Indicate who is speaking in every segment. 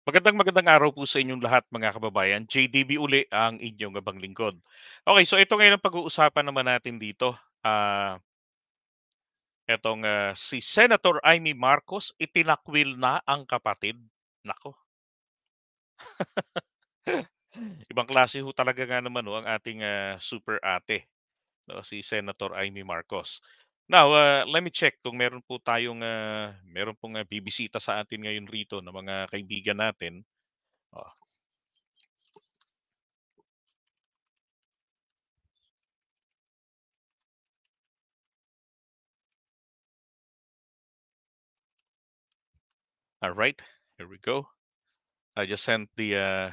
Speaker 1: Magandang araw po sa inyong lahat mga kababayan. JDB uli ang inyong abang lingkod. Okay, so ito ngayon ang pag-uusapan naman natin dito. Si Senator Amy Marcos itinakwil na ang kapatid. Nako, ibang klase ho talaga nga naman ho, ang ating super ate, no, si Senator Amy Marcos. Now, let me check kung meron pong bibisita sa atin ngayon rito ng mga kaibigan natin. Oh, all right, here we go. I just sent the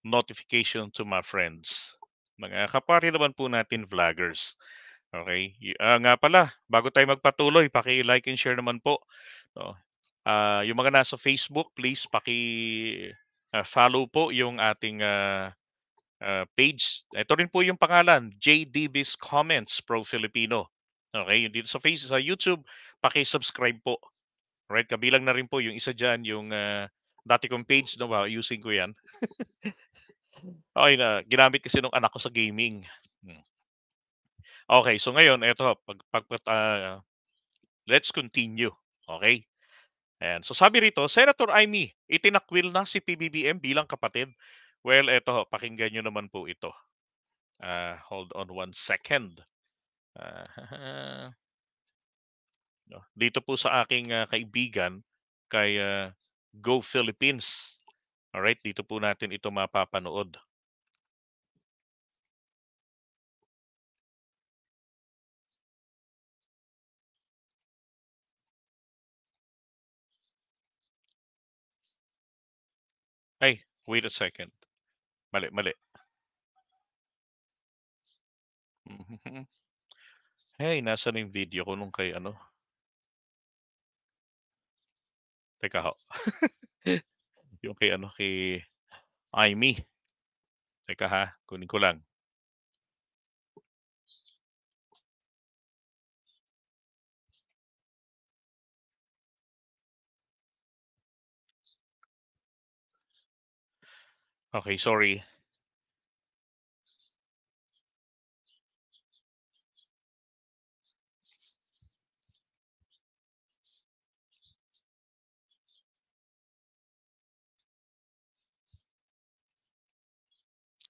Speaker 1: notification to my friends. Mga kapari naman po natin vloggers. Okay? Nga pala, bago tayo magpatuloy, paki-like and share naman po. No? Yung mga nasa Facebook, please follow po yung ating page. Ito rin po yung pangalan, J. Davis Comments Pro Filipino. Okay, yung dito sa YouTube, paki-subscribe po. Right, kabilang na rin po yung isa diyan, yung dati kong page, no, using ko 'yan. Okay na, ginamit kasi nung anak ko sa gaming. Hmm. Okey, so ngayon eto let's continue, okay. Ayan, so sabi rito, Senator Amy, itinakwil na si PBBM bilang kapatid. Well, eto ho, pakinggan niyo naman po ito. Hold on 1 second. Ah, no, dito po sa aking kaibigan kay Go Philippines. Alright, dito po natin ito mapapanood. Ay, wait a second. Mali, mali. Mhm. Hey, nasaan na yung video ko nung kay ano, teka ho. Yung kay ano, kay Imee. Teka ha, kunin ko lang. Okay, sorry.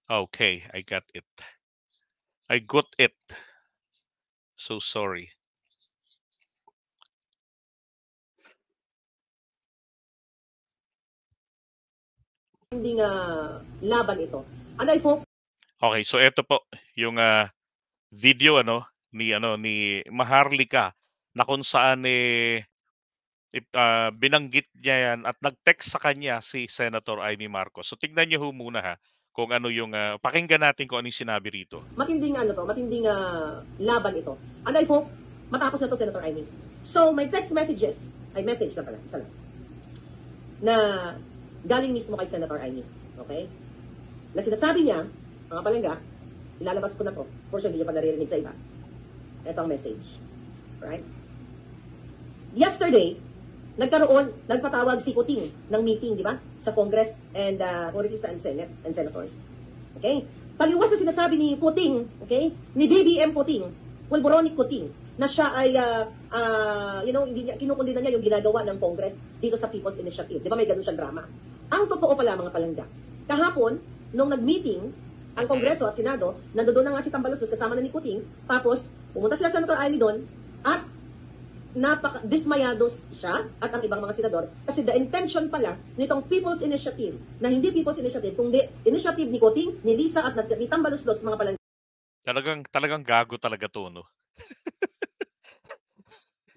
Speaker 1: Okay, I got it. I got it. So sorry.
Speaker 2: Hindi nga laban ito. And I hope
Speaker 1: Okay, so eto po yung video ni Maharlika na kung saan binanggit niya yan at nag-text sa kanya si Senator Amy Marcos. So tignan niyo ho muna ha kung ano yung pakinggan natin kung ano yung sinabi rito.
Speaker 2: matinding laban ito. And I hope matapos na to, Senator Amy. So, my text messages, ay message na pala, isa lang, na galing mismo kay Senator Amy. Okay? Na sinasabi niya, mga palangga, ilalabas ko na to. For sure, hindi niya pa naririnig sa iba. Ito ang message. Right? Yesterday, nagpatawag si Kuting ng meeting, di ba? Sa Congress and Congressista and Senate and Senators. Okay? Paliwas na sinasabi ni Kuting, okay? Ni BBM Kuting, Pulboronic Kuting, na siya ay, hindi niya, kinukundina niya yung ginagawa ng Congress dito sa People's Initiative. Di ba may ganun siyang drama? Ang totoo pala, mga palangga, kahapon, nung nag-meeting, ang Kongreso at Senado, nandoon na nga si Tambaluslos kasama na ni Kuting, tapos pumunta sila sa Senator Amy doon, at dismayados siya at ang ibang mga senador kasi the intention pala nitong People's Initiative na hindi People's Initiative kundi initiative ni Coting, ni Lisa at ni Tambaluslos mga palang
Speaker 1: Talagang gago talaga to, no?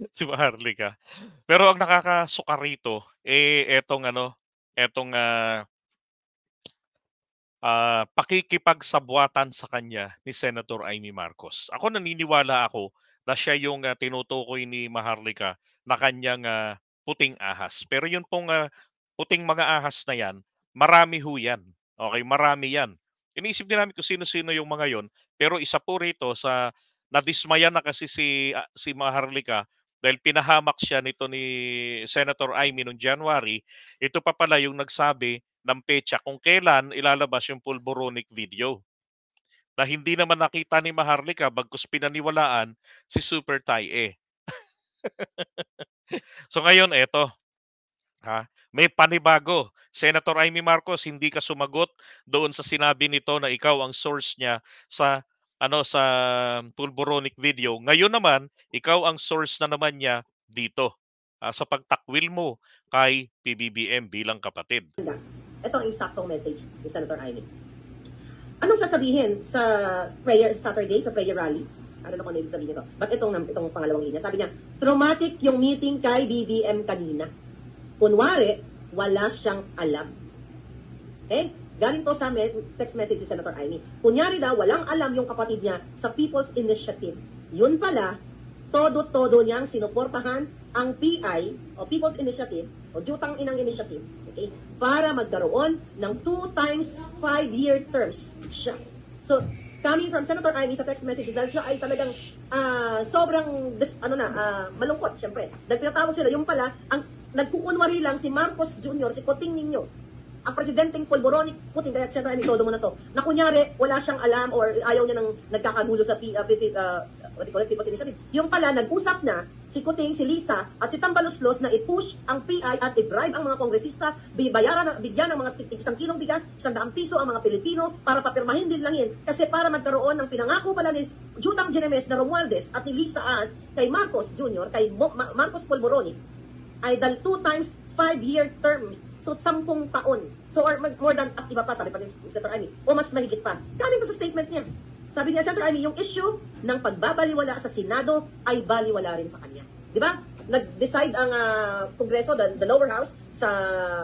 Speaker 1: Si Maharlika. Pero ang nakakasuka rito, etong pakikipagsabwatan sa kanya ni Senator Amy Marcos. Ako naniniwala ako na siya yung tinutukoy ni Maharlika na kanyang puting ahas. Pero yun pong puting mga ahas na yan, marami ho yan. Okay, marami yan. Iniisip din namin kung sino-sino yung mga yon. Pero isa po rito sa nadismaya na kasi si Maharlika dahil pinahamak siya nito ni Senator Amy noong January, ito pa pala yung nagsabi ng petsa kung kailan ilalabas yung pulboronic video na hindi naman nakita ni Maharlika bagkus pinaniwalaan si Super Taye. So ngayon eto, may panibago. Senator Amy Marcos, hindi ka sumagot doon sa sinabi nito na ikaw ang source niya sa sa pulboronic video. Ngayon naman, ikaw ang source na naman niya dito sa pagtakwil mo kay PBBM bilang kapatid.
Speaker 2: Ito ang eksaktong message ni Senator Amy. Anong sasabihin sa prayer Saturday, sa prayer rally? Ano na kung ano ibig sabihin nito? Ba't itong pangalawang linya? Sabi niya, traumatic yung meeting kay BBM kanina. Kunwari, wala siyang alam. Okay? Galing to sa text message si Senator Amy. Kunyari daw, walang alam yung kapatid niya sa People's Initiative. Yun pala, todo-todo niyang sinuportahan ang PI o People's Initiative o Jutang Inang Initiative, okay, para magkaroon ng 2 times 5-year terms siya. So, coming from Senator Amy sa text messages, dahil siya ay talagang sobrang malungkot, syempre. Dahil pinatawag sila, yung pala, ang nagkukunwari lang si Marcos Jr., si Coting ninyo, ang presidenteng polboronic Putin, kaya siyempre ni todo mo na to, na kunyari wala siyang alam or ayaw niya nang nagkakagulo sa People's Initiative. Yung pala, nag-usap na si Kuting, si Lisa, at si Tambaloslos na i-push ang PI at i-bribe ang mga kongresista, bigyan ng mga 1 kilong bigas, 100 piso ang mga Pilipino para papirmahin din lang yun. Kasi para magkaroon ng pinangako pala ni Jutang Ginemes na Romualdez at ni Lisa As kay Marcos Jr., kay Marcos Polboronic, ay 2 times 5-year terms. So, 10 taon. So, or more than, iba pa, sabi pa ni Senator Amy, o mas mahigit pa. Galing ko sa statement niya. Sabi niya, Senator Amy, yung issue ng pagbabaliwala sa Senado ay baliwala rin sa kanya. Di ba? Nag-decide ang Kongreso, the lower house, sa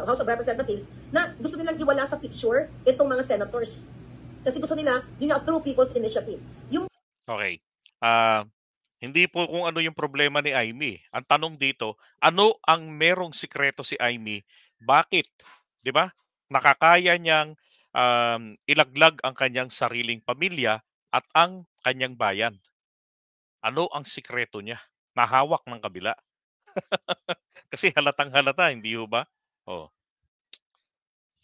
Speaker 2: House of Representatives, na gusto nilang iwala sa picture itong mga senators. Kasi gusto nila, yun yung through People's Initiative.
Speaker 1: Okay. Hindi po kung ano yung problema ni Amy. Ang tanong dito, ano ang merong sikreto si Amy? Bakit? 'Di ba? Nakakaya niyang ilaglag ang kanyang sariling pamilya at ang kanyang bayan. Ano ang sikreto niya? Nahawak ng kabila. Kasi halatang-halata, hindi ho ba? Oh.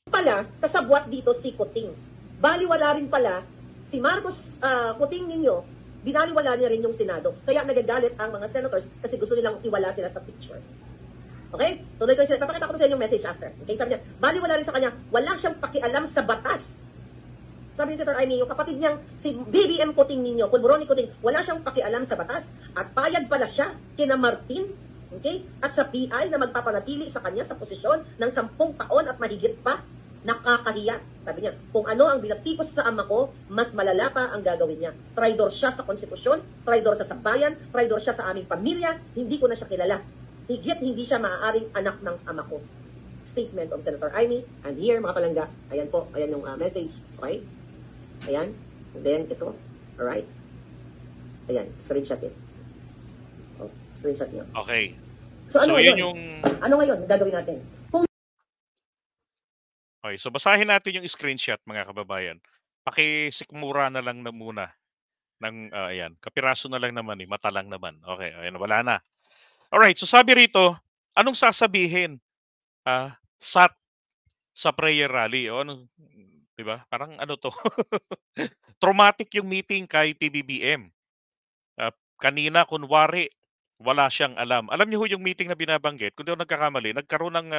Speaker 2: Pala, kasabwat dito si Kuting. Baliwala rin pala si Marcos Kuting ninyo, binaliwala niya rin yung Senado. Kaya nagagalit ang mga senators kasi gusto nilang iwala sila sa picture. Okay? Tuloy ko sila. Papakita ko sa inyo yung message after. Okay? Sabi niya, baliwala rin sa kanya, wala siyang pakialam sa batas. Sabi ni Senator Amy, yung kapatid niyang si BBM Kuting ninyo, Pulboronic Kuting, wala siyang pakialam sa batas at payag pala siya kina Martin, okay? At sa PI na magpapanatili sa kanya sa posisyon ng 10 taon at mahigit pa. Nakakahiya. Sabi niya, kung ano ang binatikos sa ama ko, mas malala pa ang gagawin niya. Traidor siya sa konstitusyon, traidor sa bayan, traidor siya sa aming pamilya, hindi ko na siya kilala. Higit hindi siya maaaring anak ng ama ko. Statement of Senator Amy. And here, mga palangga, ayan po, ayan yung message. Okay? Ayan. And then, ito. Alright. Ayan, screenshot it. Oh, screenshot niyo.
Speaker 1: Okay.
Speaker 2: So, ano
Speaker 1: So,
Speaker 2: ngayon?
Speaker 1: yun yung...
Speaker 2: Ano ngayon gagawin natin?
Speaker 1: Okay, so basahin natin yung screenshot, mga kababayan. Pakisikmura na lang na muna ng ayan, kapiraso na lang naman mata lang naman. Okay, ayan, wala na. Alright, so sabi rito, anong sasabihin sa prayer rally? O ano, 'di ba? Parang ano to? Traumatic yung meeting kay PBBM. Kanina kunwari wala siyang alam. Alam niyo ho yung meeting na binabanggit, kung di ako nagkakamali, nagkaroon ng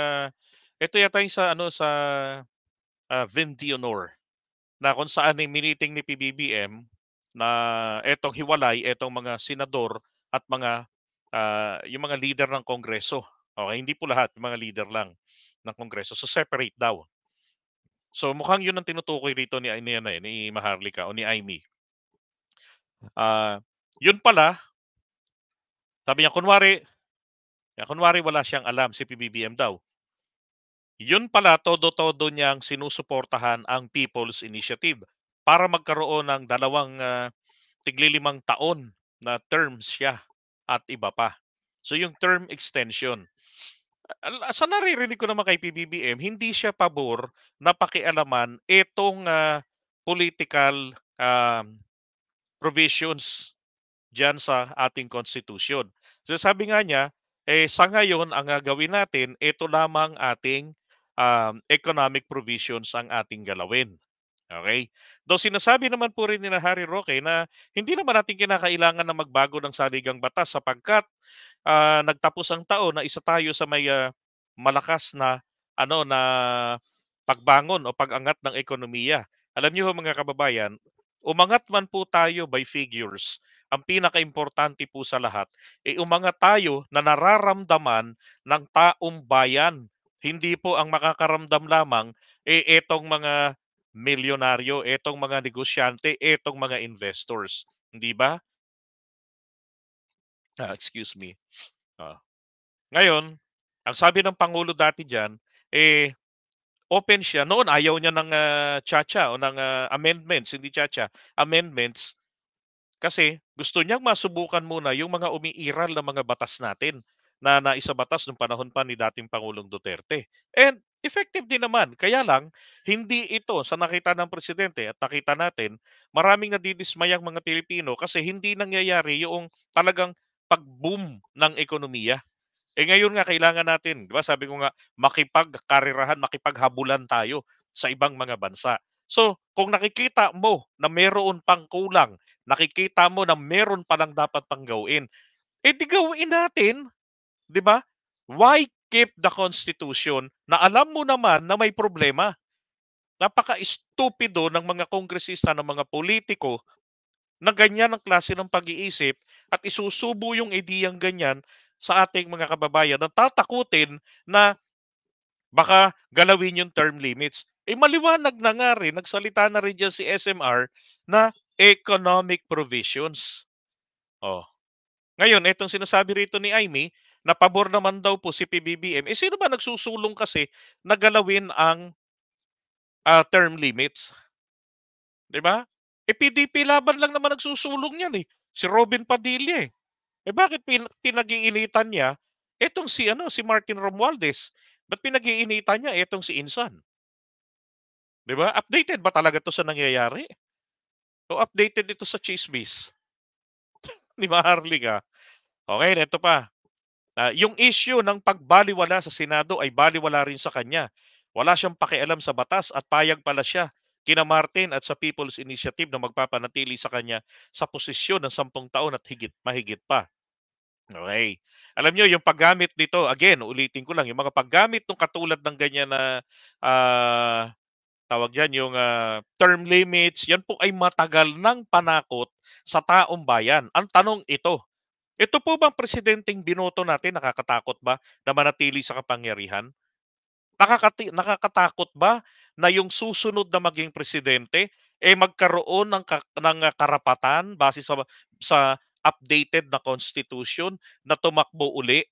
Speaker 1: ito yata yung sa Vindionor. Na kung saan ay miniting ni PBBM na etong hiwalay, etong mga senador at mga yung mga leader ng Kongreso. Okay, hindi po lahat, yung mga leader lang ng Kongreso. So separate daw. So mukhang yun ang tinutukoy rito ni Maharlika o ni Amy. Yun pala, sabi niya kunwari wala siyang alam si PBBM daw. Yun pala, todo-todo niyang sinusuportahan ang People's Initiative para magkaroon ng 2 tig-5 taon na term siya at iba pa. So yung term extension. Sa naririnig ko naman kay PBBM, hindi siya pabor na pakialaman itong political provisions diyan sa ating konstitusyon. So sabi nga niya, sa ngayon ang gagawin natin, ito lamang ating economic provisions ang ating galawin. Okay? Though sinasabi naman po rin ni na Harry Roque na hindi naman natin kinakailangan na magbago ng saligang batas sapagkat nagtapos ang taon na isa tayo sa may malakas na ano na pagbangon o pag-angat ng ekonomiya. Alam niyo ho mga kababayan, umangat man po tayo by figures, ang pinakaimportante po sa lahat, umangat tayo na nararamdaman ng taong bayan. Hindi po ang makakaramdam lamang, etong mga milyonaryo, etong mga negosyante, etong mga investors. Hindi ba? Excuse me. Ah, Ngayon, ang sabi ng pangulo dati diyan, open siya. Noon ayaw niya ng tsa o ng amendments, hindi tsa amendments. Kasi gusto niyang masubukan muna yung mga umiiral na mga batas natin na naisabatas nung panahon pa ni dating Pangulong Duterte. And effective din naman. Kaya lang, hindi ito sa nakita ng presidente at nakita natin, maraming nadidismayang mga Pilipino kasi hindi nangyayari yung talagang pag-boom ng ekonomiya. Ngayon nga kailangan natin, 'di ba sabi ko nga, makipagkarerahan, makipaghabulan tayo sa ibang mga bansa. So, kung nakikita mo na meron pang kulang, nakikita mo na meron pa lang dapat pang gawin, di gawin natin, 'di ba? Why keep the constitution na alam mo naman na may problema? Napaka-estupido ng mga kongresista, ng mga politiko na ganyan ang klase ng pag-iisip at isusubo yung ideyang ganyan sa ating mga kababayan na tatakutin na baka galawin yung term limits. Maliwanag na nga rin, nagsalita na rin dyan si SMR na economic provisions. Oh. Ngayon, itong sinasabi rito ni Amy, na pabor naman daw po si PBBM, sino ba nagsusulong kasi na galawin ang term limits? 'Di ba? PDP Laban lang naman nagsusulong niyan eh. Si Robin Padilla eh. Bakit pinag-iinitan niya etong si si Martin Romualdez? Ba't pinag-iinitan niya etong si Insan? 'Di ba? Updated ba talaga 'to sa nangyayari? O updated ito sa tsismis? 'Di ba, Harley ka? Okay, ito pa. Yung issue ng pagbalewala sa Senado ay balewala rin sa kanya. Wala siyang pakialam sa batas at payag pala siya kina Martin at sa People's Initiative na magpapanatili sa kanya sa posisyon ng 10 taon at mahigit pa. Okay. Alam niyo yung paggamit nito, again, ulitin ko lang, yung mga paggamit ng katulad ng ganyan na, ah, tawag diyan, yung, term limits, yan po ay matagal ng panakot sa taong bayan. Ang tanong ito po bang presidenteng binoto natin nakakatakot ba na manatili sa kapangyarihan? Nakakatakot ba na yung susunod na maging presidente, magkaroon ng karapatan base sa updated na constitution na tumakbo uli,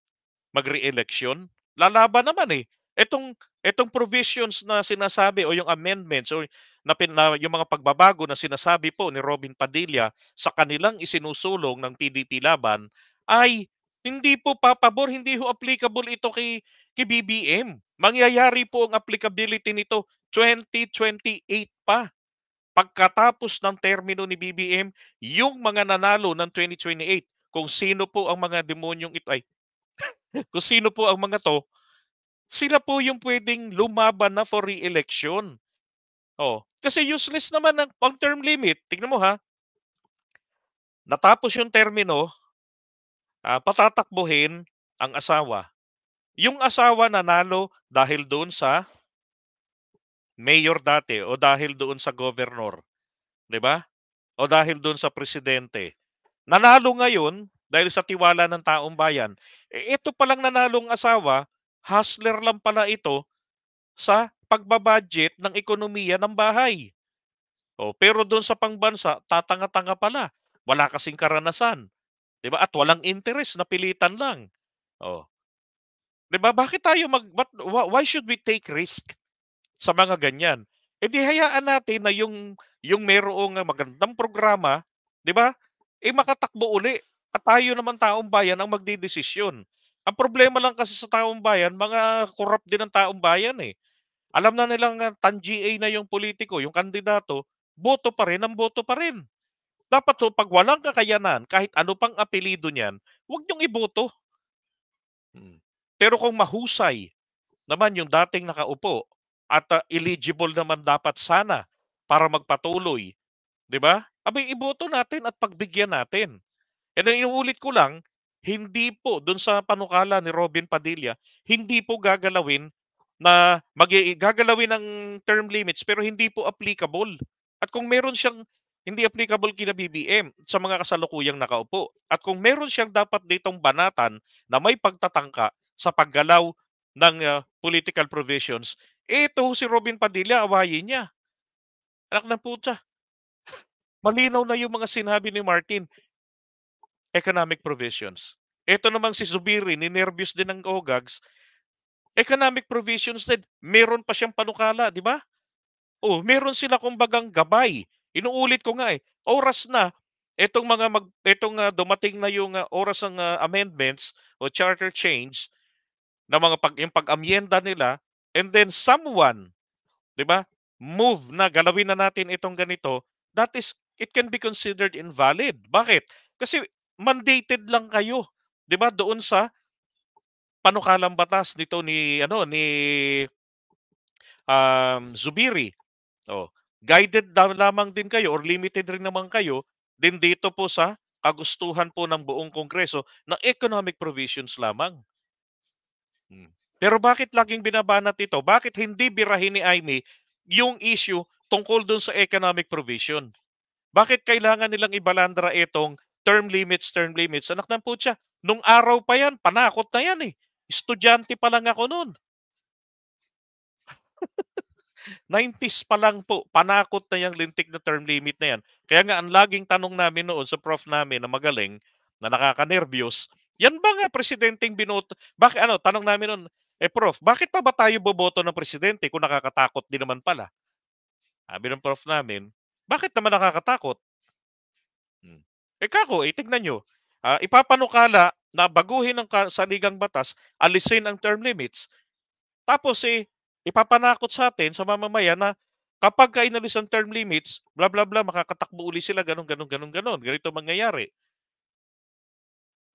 Speaker 1: mag-re-election? Lalaban naman, eh. Itong provisions na sinasabi o yung amendments o na yung mga pagbabago na sinasabi po ni Robin Padilla sa kanilang isinusulong ng PDP Laban ay hindi po papabor, hindi ho applicable ito kay BBM. Mangyayari po ang applicability nito 2028 pa. Pagkatapos ng termino ni BBM, yung mga nanalo ng 2028, kung sino po ang mga demonyong ito ay kung sino po ang mga 'to, sila po yung puwedeng lumaban na for re-election. Kasi useless naman ang term limit. Tignan mo ha, natapos yung termino, patatakbuhin ang asawa. Yung asawa nanalo dahil doon sa mayor dati o dahil doon sa gobernador, 'di ba? O dahil doon sa presidente. Nanalo ngayon dahil sa tiwala ng taong bayan. Ito palang nanalong asawa, hustler lang pala ito sa pagbabudget ng ekonomiya ng bahay. Pero doon sa pangbansa, tatanga-tanga pala. Wala kasing karanasan, 'di ba? At walang interes, napilitan lang. Oh, 'di ba? Bakit tayo why should we take risk sa mga ganyan? Di hayaan natin na yung merong magandang programa, 'di ba? Makatakbo uli at tayo naman taong bayan ang magdedesisyon. Ang problema lang kasi sa taong bayan, mga corrupt din ang taong bayan eh. Alam na nilang tan-GA na yung politiko, yung kandidato, boto pa rin ang boto pa rin. Dapat so 'pag walang kakayanan, kahit ano pang apelyido niyan, huwag niyong iboto. Pero kung mahusay naman yung dating nakaupo at, eligible naman dapat sana para magpatuloy, 'di ba? Aba'y iboto natin at pagbigyan natin. And then inuulit ko lang, hindi po do'n sa panukala ni Robin Padilla, hindi po gagalawin na gagalawin ang term limits pero hindi po applicable. At kung meron siyang hindi applicable kina BBM sa mga kasalukuyang nakaupo. At kung meron siyang dapat ditong banatan na may pagtatangka sa paggalaw ng, political provisions, ito si Robin Padilla awayin niya. Anak ng putya, malinaw na yung mga sinabi ni Martin. Economic provisions. Ito namang si Zubiri, ninerbyos din ng OGAGs, economic provisions din. Meron pa siyang panukala, di ba? Oh, meron sila kumbagang gabay. Inuulit ko nga eh, oras na dumating na yung oras ng amendments o charter change na yung pag-amyenda nila, and then someone, 'di ba? Move na galawin na natin itong ganito, that is it can be considered invalid. Bakit? Kasi mandated lang kayo, 'di ba, doon sa panukalang batas nito Zubiri. Oh, guided lamang din kayo or limited rin naman kayo din dito po sa kagustuhan po ng buong Kongreso na economic provisions lamang. Hmm. Pero bakit laging binabanat ito? Bakit hindi birahin ni Aimee yung issue tungkol dun sa economic provision? Bakit kailangan nilang ibalandra itong term limits? Anak ng putya, nung araw pa yan, panakot na yan eh. Estudyante pa lang ako noon. 90s pa lang po, panakot na yung lintik na term limit na yan. Kaya nga, ang laging tanong namin noon sa prof namin na magaling, na nakakanerbiyos, yan ba nga presidenteng binoto? Bakit ano, tanong namin noon, prof, bakit pa ba tayo boboto ng presidente kung nakakatakot din naman pala? Sabi ng prof namin, bakit naman nakakatakot? Hmm. Kako, tignan nyo, ipapanukala na baguhin ang saligang batas, alisin ang term limits, tapos ipapanakot sa atin, sa mamamayan na kapag inalis ang term limits, bla bla bla, makakatakbo uli sila, ganun, ganun, ganun, ganun. Ganito mangyayari.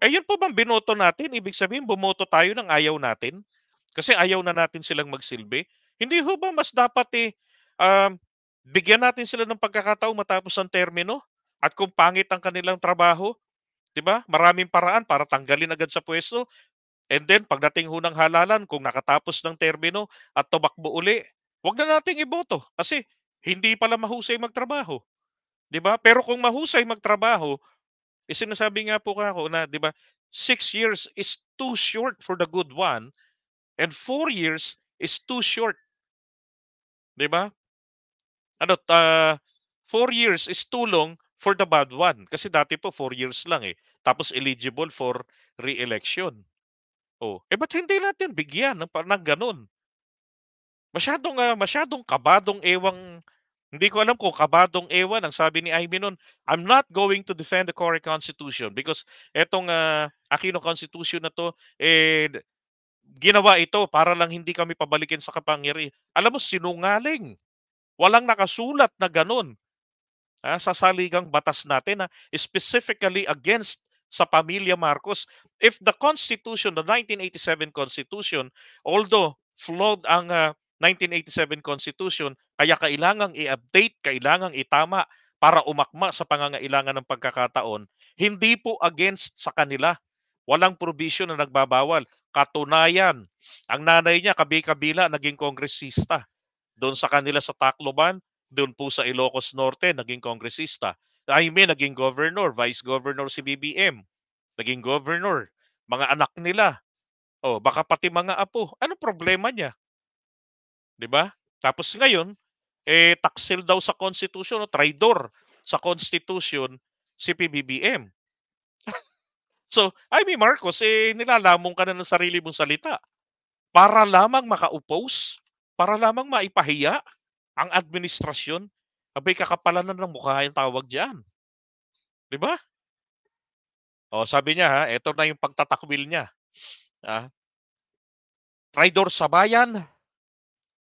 Speaker 1: Yun po bang binoto natin? Ibig sabihin, bumoto tayo ng ayaw natin? Kasi ayaw na natin silang magsilbi? Hindi ho ba mas dapat um, bigyan natin sila ng pagkakataon matapos ang termino? At kung pangit ang kanilang trabaho, 'di ba? Maraming paraan para tanggalin agad sa pwesto. And then pagdating ho ng halalan, kung nakatapos ng termino at tumakbo uli, 'wag na nating iboto kasi hindi pala mahusay magtrabaho, 'di ba? Pero kung mahusay magtrabaho, sinasabi nga po kako na, 'di ba, 6 years is too short for the good one and 4 years is too short, 'di ba? Ano, 4 years is too long for the bad one. Kasi dati po 4 years lang eh. Tapos eligible for re-election. Oh, ba't hindi natin bigyan ng gano'n? Masyadong kabadong ewang, hindi ko alam kung kabadong ewan ang sabi ni Amy no'n, "I'm not going to defend the Cory Constitution because etong, Aquino Constitution na 'to, ginawa ito para lang hindi kami pabalikin sa Alam mo, sinungaling. Walang nakasulat na gano'n, sa saligang batas natin na specifically against sa pamilya Marcos. If the Constitution, the 1987 Constitution, although flawed ang 1987 Constitution, kaya kailangang i-update, kailangang itama para umakma sa pangangailangan ng pagkakataon, hindi po against sa kanila. Walang provision na nagbabawal. Katunayan, ang nanay niya kabi-kabila naging kongresista. Doon sa kanila sa Tacloban, doon po sa Ilocos Norte, naging kongresista. Jaime, naging governor, vice governor si BBM, naging governor. Mga anak nila, baka pati mga apo. Ano problema niya? 'Di ba? Tapos ngayon, taksil daw sa Constitution, o traidor sa Constitution si PBBM. So, Jaime Marcos, nilalamong ka na ng sarili mong salita para lamang maka-oppose, para lamang maipahiya ang administrasyon. Abay, kakapalan na ng mukha yung tawag diyan, 'di ba? Sabi niya ito na yung pagtatakwil niya. Ah, Traidor sa bayan,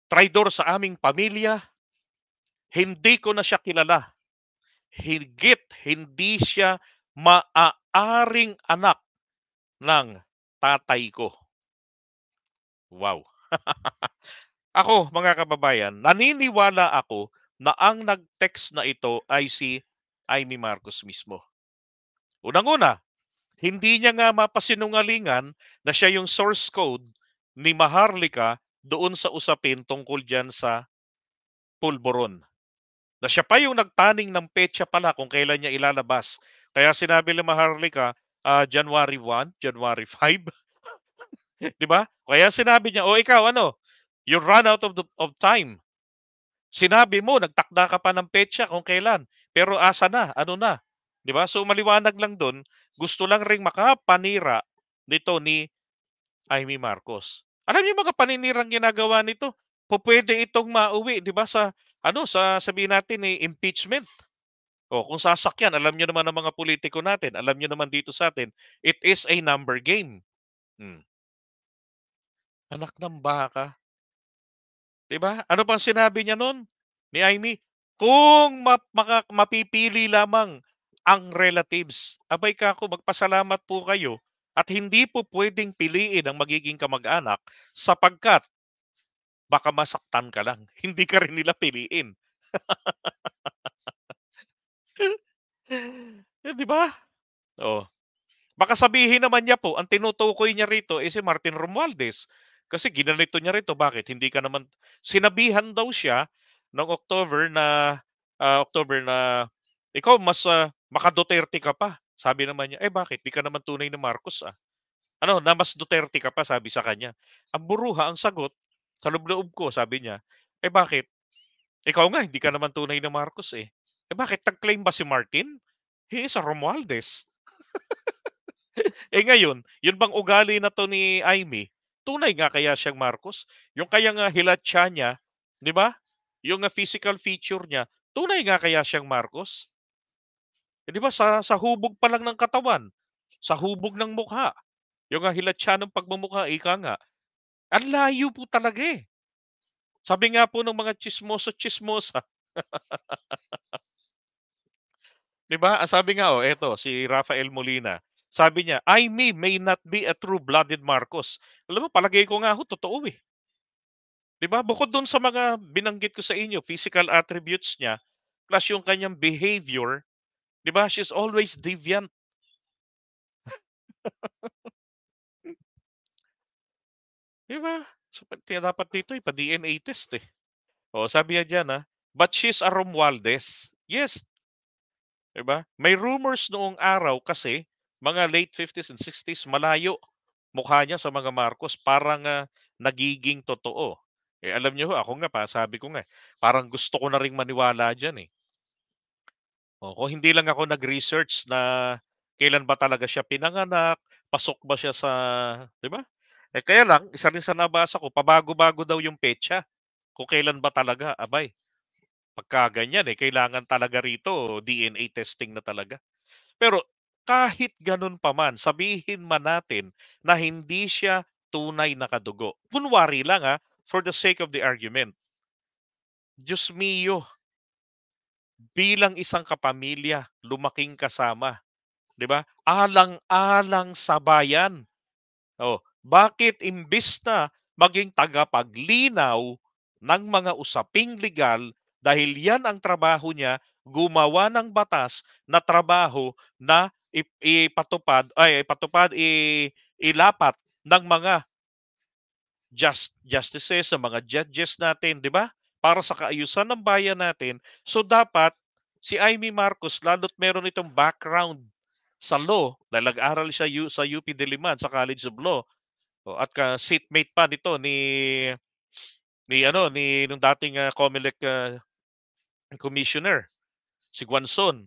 Speaker 1: traidor sa aming pamilya, hindi ko na siya kilala. higit hindi siya maaaring anak ng tatay ko. Wow! Ako, mga kababayan, naniniwala ako na ang nag-text na ito ay si Amy Marcos mismo. Unang-una, hindi niya nga mapasinungalingan na siya yung source code ni Maharlika doon sa usapin tungkol diyan sa pulburon. Na siya pa yung nagtaning ng petsa pala kung kailan niya ilalabas. Kaya sinabi ni Maharlika, January 1, January 5, 'di ba? Kaya sinabi niya, "O ikaw ano, you run out of time. Sinabi mo nagtakda ka pa ng petsa kung kailan, pero asa na, ano na?" 'Di ba? So maliwanag lang dun, gusto lang ring makapanira nito ni Amy Marcos. Alam niyo mga paninirang ginagawa nito, pupuwede itong mauwi 'di ba sa ano, sa sabihin natin, impeachment. O kung sasakyan, alam niyo naman ang mga politiko natin, alam niyo naman dito sa sa'tin, it is a number game. Hmm, anak ng baka, 'di ba? Ano pang sinabi niya nun, ni Amy? Kung mapipili lamang ang relatives, abay kako magpasalamat po kayo at hindi po puwedeng piliin ang magiging kamag-anak sapagkat baka masaktan ka lang, hindi ka rin nila piliin. Eh, 'di ba? Oh. Baka sabihin naman niya po, ang tinutukoy niya rito, si Martin Romualdez. Kasi ginanito niya rito, bakit hindi ka naman sinabihan daw siya noong October na, "Ikaw mas, maka-Duterte ka pa." Sabi naman niya, "Eh, bakit? 'Di ka naman tunay na Marcos, ah." Ano, na mas Duterte ka pa, sabi sa kanya. Ang buruha, ang sagot, sa loob-loob ko, sabi niya, "Eh, bakit? Ikaw nga hindi ka naman tunay na Marcos, eh. Eh, bakit nag-claim ba si Martin? He is a Romualdez." Eh, ngayon, yun bang ugali na 'to ni Amy, tunay nga kaya siyang Marcos? Yung kayang, hilatsa niya, 'di ba? Yung, physical feature niya, tunay nga kaya siyang Marcos? Eh, 'di ba sa hubog pa lang ng katawan, sa hubog ng mukha, yung, hilatsa ng pagmumukha, ika nga, ang layo po talaga, eh. Sabi nga po ng mga tsismoso-tsismosa, 'di ba? Ang sabi nga, eto si Rafael Molina, sabi niya, "Amy may not be a true-blooded Marcos." Alam mo palagay ko nga ho totoo, eh. 'Di ba, bukod dun sa mga binanggit ko sa inyo, physical attributes niya, plus yung kanyang behavior, 'di ba, she's always deviant, 'di ba? So, kaya dapat dito ipa-DNA test, eh. Oh, sabi niya diyan, "But she's a Romualdez." Yes, 'di ba? May rumors noong araw kasi, mga late 50s and 60s, malayo mukha niya sa mga Marcos, parang, nagiging totoo. Eh, alam niyo ho, ako nga pa sabi ko nga, parang gusto ko na ring maniwala diyan, eh. Kung hindi lang ako nag-research na kailan ba talaga siya pinanganak, pasok ba siya sa 'di ba? Eh, kaya lang isa rin sa nabasa ko pabago-bago daw yung petsa, kung kailan ba talaga. Abay, pagka ganyan, kailangan talaga rito DNA testing na talaga. Pero kahit gano'n pa man, sabihin man natin na hindi siya tunay na kadugo. Kunwari lang, for the sake of the argument. Diyos mio, bilang isang kapamilya, lumaking kasama, 'di ba? Alang-alang sa bayan. Oh, bakit imbis na maging tagapaglinaw ng mga usaping legal dahil 'yan ang trabaho niya, gumawa ng batas na trabaho na ilapat ng mga justices, sa mga judges natin, 'di ba? Para sa kaayusan ng bayan natin. So dapat si Amy Marcos lalo't meron itong background sa law dahil nag-aral siya sa UP Diliman sa College of Law. At seatmate pa nito ni nung dating, COMELEC, commissioner, si Guanzon.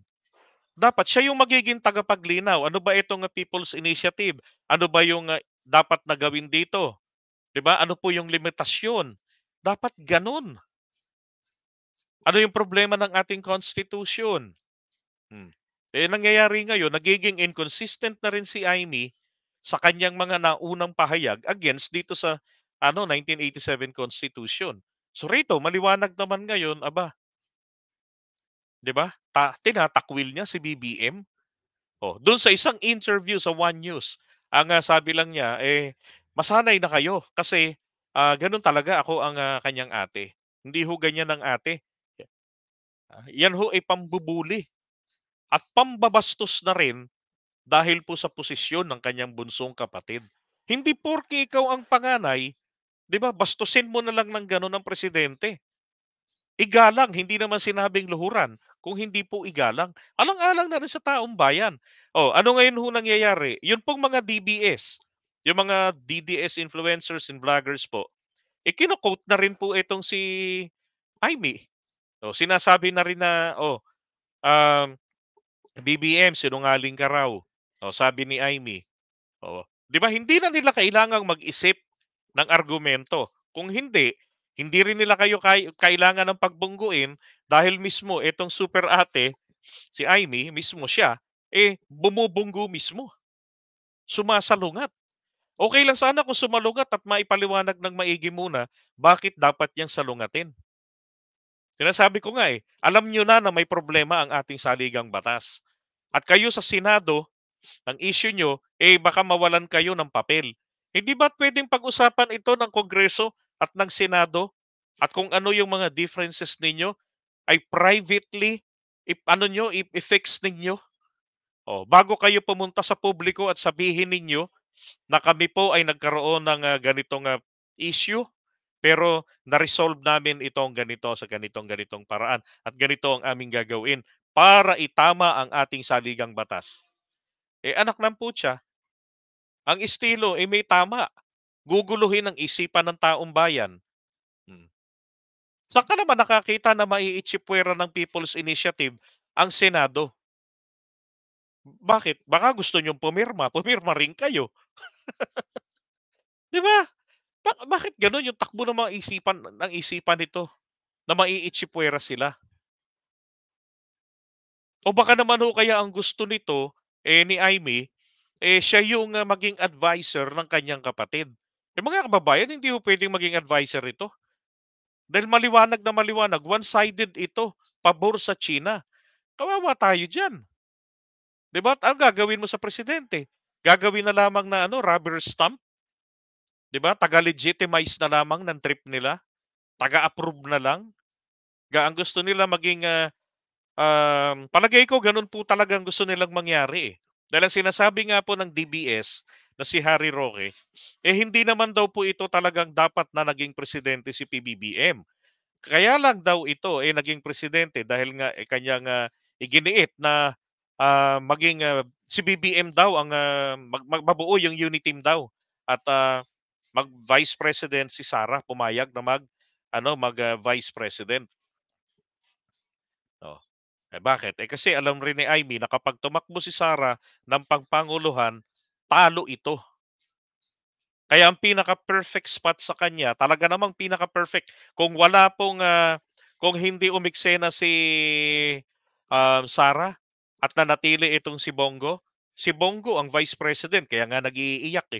Speaker 1: Dapat siya yung magiging tagapaglinaw. Ano ba itong, People's Initiative? Ano ba yung, dapat na gawin dito? 'Di ba? Ano po yung limitasyon? Dapat gano'n. Ano yung problema ng ating constitution? Hmm. Eh, nangyayari ngayon, nagiging inconsistent na rin si Imee sa kanyang mga naunang pahayag against dito sa 1987 Constitution. So rito, maliwanag naman ngayon, aba, 'di ba? tinatakwil niya si BBM. Oh, do'n sa isang interview sa One News, ang, sabi lang niya, "Masanay na kayo kasi, gano'n talaga ako ang, kanyang ate. Hindi ho ganyan ang ate. Yan ho ay pambubuli at pambabastos na rin dahil po sa posisyon ng kanyang bunsong kapatid. Hindi porke ikaw ang panganay, 'di ba, bastusin mo na lang ng gano'n ang presidente. Igalang, hindi naman sinabing luhuran, kung hindi po igalang. Alang-alang na rin sa taong bayan. Oh, ano ngayon ho nangyayari? Yun pong mga DBS, yung mga DDS influencers and vloggers po, kino-quote na rin po itong si Imee. Oh, sinasabi na rin na, um, BBM sinungaling ka raw. Oh, sabi ni Imee. Oo. 'Di ba hindi na nila kailangang mag-isip ng argumento. Kung hindi, hindi rin nila kayo kailangan ng pagbungguin dahil mismo itong super ate, si Imee, mismo siya, bumubunggo mismo, sumasalungat. Okay lang sana kung sumalungat at maipaliwanag ng maigi muna bakit dapat niyang salungatin. Sinasabi ko nga, alam niyo na may problema ang ating saligang batas. At kayo sa Senado, ang issue nyo, baka mawalan kayo ng papel. Hindi ba pwedeng pag-usapan ito ng Kongreso at ng Senado? At kung ano yung mga differences ninyo, ay privately, i-fix ninyo. Bago kayo pumunta sa publiko at sabihin ninyo na kami po ay nagkaroon ng ganitong issue, pero na-resolve namin itong ganito sa ganitong paraan at ganito ang aming gagawin para itama ang ating saligang batas. Anak ng putya, ang estilo, may tama. Guguluhin ang isipan ng taong bayan. Hmm. Saan ka naman nakakita na maiitsipwera ng People's Initiative ang Senado? Bakit? Baka gusto niyong pumirma, pumirma rin kayo. 'Di ba? Bakit gano'n yung takbo ng mga isipan nito na maiitsipwera sila? O baka naman ho kaya ang gusto nito, ni Imee, siya yung, maging adviser ng kanyang kapatid. Mga kababayan, hindi ho puwedeng maging adviser ito. Dahil maliwanag na maliwanag, one-sided ito, pabor sa China. Kawawa tayo diyan, 'di ba? Anong gagawin mo sa presidente? Gagawin na lamang na rubber stamp, 'di ba? Taga-legitimize na lamang ng trip nila, taga-approve na lang. Ang gusto nila maging, palagay ko gano'n po talagang gusto nilang mangyari, eh. Dahil ang sinasabi nga po ng DBS na si Harry Roque, hindi naman daw po ito talagang dapat na naging presidente si PBBM. Kaya lang daw ito, naging presidente dahil nga, kanyang, iginiit na, maging, si BBM daw ang, mabuo yung unity team daw at, mag-vice president si Sara, pumayag na vice president. Oh, bakit? Kasi alam rin ni Imee na kapag tumakbo si Sara ng pagpanguluhan, talo ito. Kaya ang pinaka-perfect spot sa kanya, talaga namang pinaka-perfect kung wala pong, kung hindi umeksena si, Sara at nanatili itong si Bongo ang Vice President kaya nga nag-iiyak,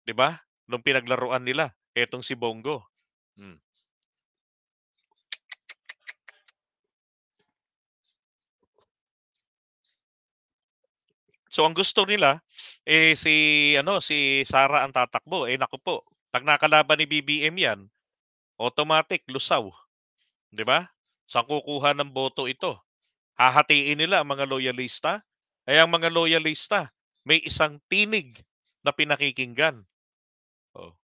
Speaker 1: 'di ba? Nung pinaglaruan nila, etong si Bongo. Hmm. So ang gusto nila, si Sara ang tatakbo, naku po, 'pag nakalaban ni BBM 'yan, automatic lusaw, 'di ba? Saan kukuha ng boto ito? Hahatiin nila ang mga loyalista, ang mga loyalista may isang tinig na pinakikinggan.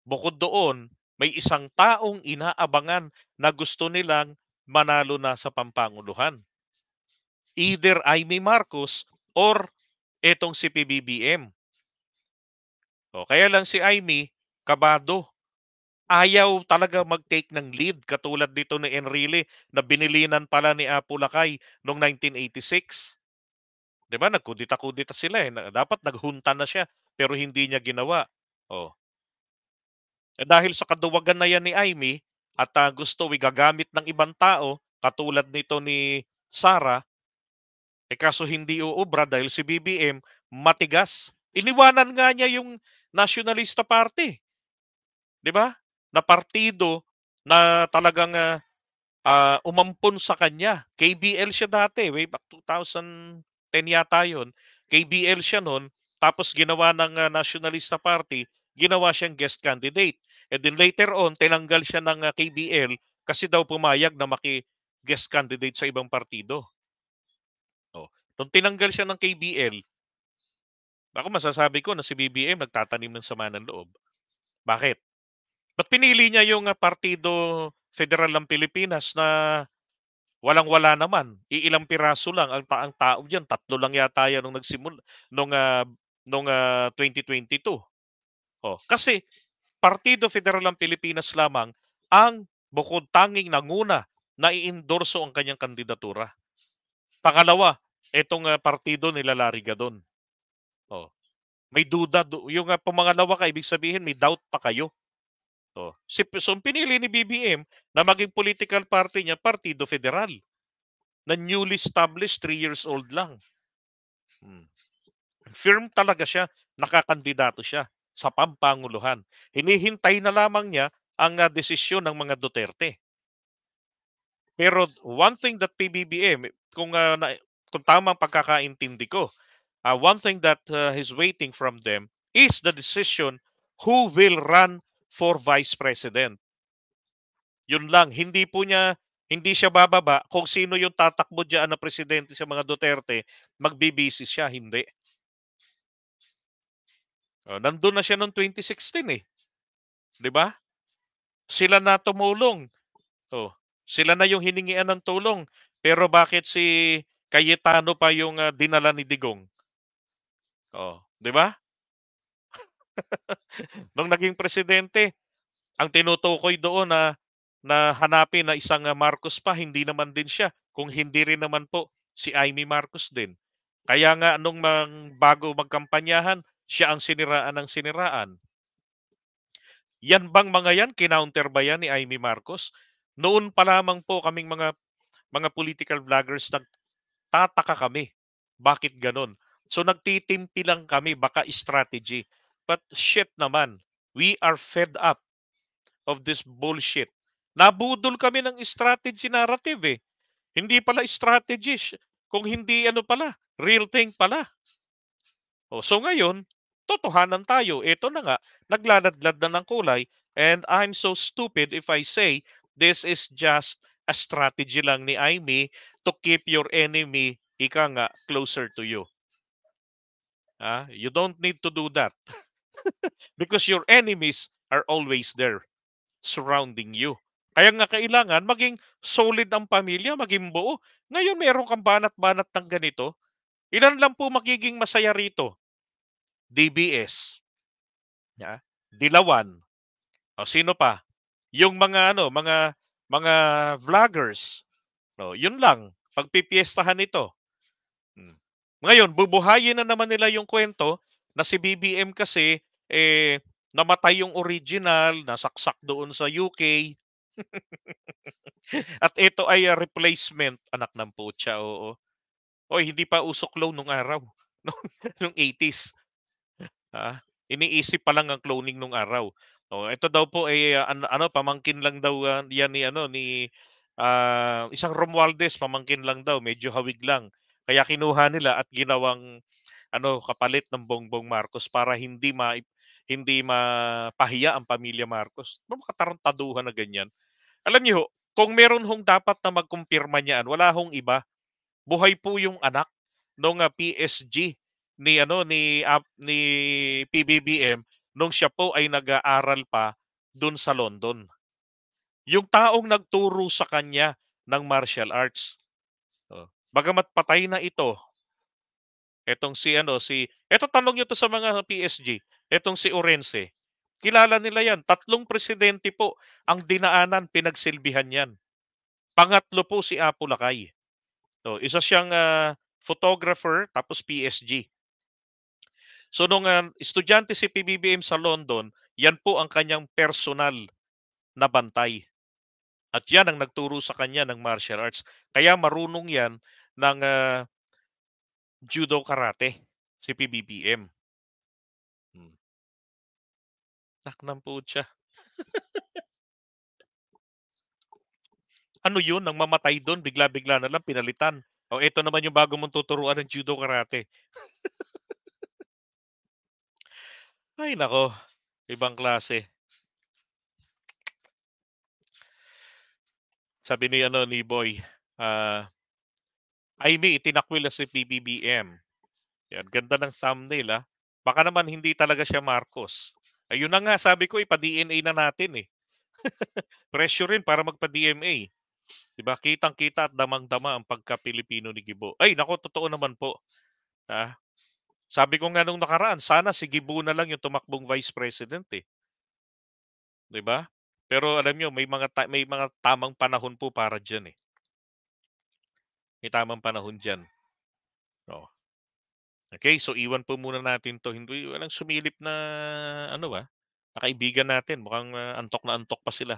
Speaker 1: Bukod doon, may isang taong inaabangan na gusto nilang manalo na sa pampanguluhan. Either Imee Marcos or etong si PBBM. Kaya lang si Imee, kabado. Ayaw talaga mag-take ng lead katulad dito ni Enrile na binilinan pala ni Apo Lakay noong 1986. 'Di ba nagkudita-kudita sila, dapat naghunta na siya pero hindi niya ginawa. Oh, dahil sa kaduwagan na 'yan ni Imee at, gusto gagamit ng ibang tao katulad nito ni Sara, kaso hindi uubra dahil si BBM matigas. Iniwanan nga niya yung Nationalista Party, 'di ba? Na partido na talagang, umampon sa kanya. KBL siya dati, way back 2010 yata 'yun. KBL siya nun, tapos ginawa ng, Nationalista Party, ginawa siyang guest candidate. And then later on, tinanggal siya ng, KBL kasi daw pumayag na maki-guest candidate sa ibang partido. Oh, nung tinanggal siya ng KBL, ako masasabi ko na si BBM nagtatanim ng sama ng loob. Bakit? Ba't pinili niya yung, Partido Federal ng Pilipinas na walang-wala naman, iilang piraso lang ang tao diyan, 3 lang yata 'yan nung nung, nung, 2022. Oh, kasi Partido Federal ng Pilipinas lamang ang bukod tanging nanguna na i-endorso ang kanyang kandidatura. Pangalawa, itong, partido nila Larry Gadon. Oh, may duda yung, pumangalawa ka ibig sabihin may doubt pa kayo. Oh, so ang pinili ni BBM na maging political party niya, Partido Federal, na newly established, 3 years old lang. Hmm. Firm talaga siya, nakakandidato siya sa pampanguluhan. Hinihintay na lamang niya ang, desisyon ng mga Duterte. Pero one thing that PBBM, kung, kung tama ang pagkakaintindi ko, one thing that, is waiting from them is the decision who will run for Vice President. Yun lang, hindi siya bababa kung sino yung tatakbo diyan na presidente sa mga Duterte, magbibisi siya, hindi. Nandun na siya noong 2016 eh, 'di ba? Sila na tumulong. Oh, sila na yung hiningian ng tulong. Pero bakit si Cayetano pa yung, dinala ni Digong? Oh, 'di ba? Nung naging presidente, ang tinutukoy doon na hanapin na isang, Marcos pa, hindi naman din siya. Kung hindi rin naman po, si Amy Marcos din. Kaya nga nung bago magkampanyahan, siya ang siniraan ng siniraan. Yan bang mga yan, kinounter ba yan ni Amy Marcos? Noon pa lamang po kaming mga political vloggers nagtataka kami. Bakit ganon? So nagtitimpi lang kami, baka strategy. But shit naman, we are fed up of this bullshit. Nabudol kami ng strategy narrative eh. Hindi pala strategy, kung hindi ano pala, real thing pala. So ngayon, totohanan tayo. Ito na nga, naglaladlad na ng kulay, and I'm so stupid if I say this is just a strategy lang ni Amy to keep your enemy, ika nga, closer to you. You don't need to do that because your enemies are always there surrounding you. Kaya nga kailangan maging solid ang pamilya, maging buo. Ngayon meron kang banat-banat ng ganito. Ilan lang po magiging masaya rito? DBS, Dilawan, o sino pa? Yung mga mga vloggers, yun lang pagpipiestahan ito. Hmm. Ngayon bubuhayin na naman nila yung kwento na si BBM kasi, namatay yung original, nasaksak doon sa UK. At ito ay, replacement, anak ng putya, oo. Hoy, hindi pa uso clone nung araw, nung 80s. Iniisip pa lang ang cloning nung araw. Ito daw po ay, pamangkin lang daw, yan ni isang Romualdez, pamangkin lang daw, medyo hawig lang. Kaya kinuha nila at ginawang kapalit ng Bongbong Marcos para hindi mapahiya ang pamilya Marcos. Ano ba katarantaduhan na ganyan? Alam niyo ho, kung meron hong dapat na magkumpirma niyan, wala hong iba. Buhay po yung anak nung, PSG ni PBBM nung siya po ay nag-aaral pa dun sa London. Yung taong nagturo sa kanya ng martial arts. Bagamat patay na ito, etong eto tanong niyo 'to sa mga PSG, etong si Orense, kilala nila 'yan, 3 presidente po ang dinaanan, pinagsilbihan 'yan. Pangatlo po si Apo Lakay. Isa siyang, photographer tapos PSG. So nung, estudyante si PBBM sa London, yan po ang kanyang personal na bantay. At yan ang nagturo sa kanya ng martial arts. Kaya marunong yan ng, judo karate, si PBBM. Hmm, nak ng putya. Ano 'yun, nang mamatay do'n bigla-bigla na lang pinalitan. O eto naman yung bago mong tuturuan ng judo, karate. Ay naku, ibang klase. Sabi ni ano, ni Boy, "Imee itinakwil na si PBBM." Yan, ganda ng thumbnail, Baka naman hindi talaga siya Marcos. Ayun na nga sabi ko ipa-DNA na natin, eh. Presyo rin para magpa-DMA, 'di ba? Kitang-kita at damang-dama ang pagka-Pilipino ni Gibo. Ay naku, totoo naman po, ah. Sabi ko nga nung nakaraan, sana si Gibo na lang yung tumakbong Vice President, eh, 'di ba? Pero alam niyo may mga tamang panahon po para diyan, eh. May tamang panahon diyan, oo. Okay, so iwan po muna natin 'to. Hindi walang sumilip na ano, na kaibigan natin. Mukhang, antok na antok pa sila.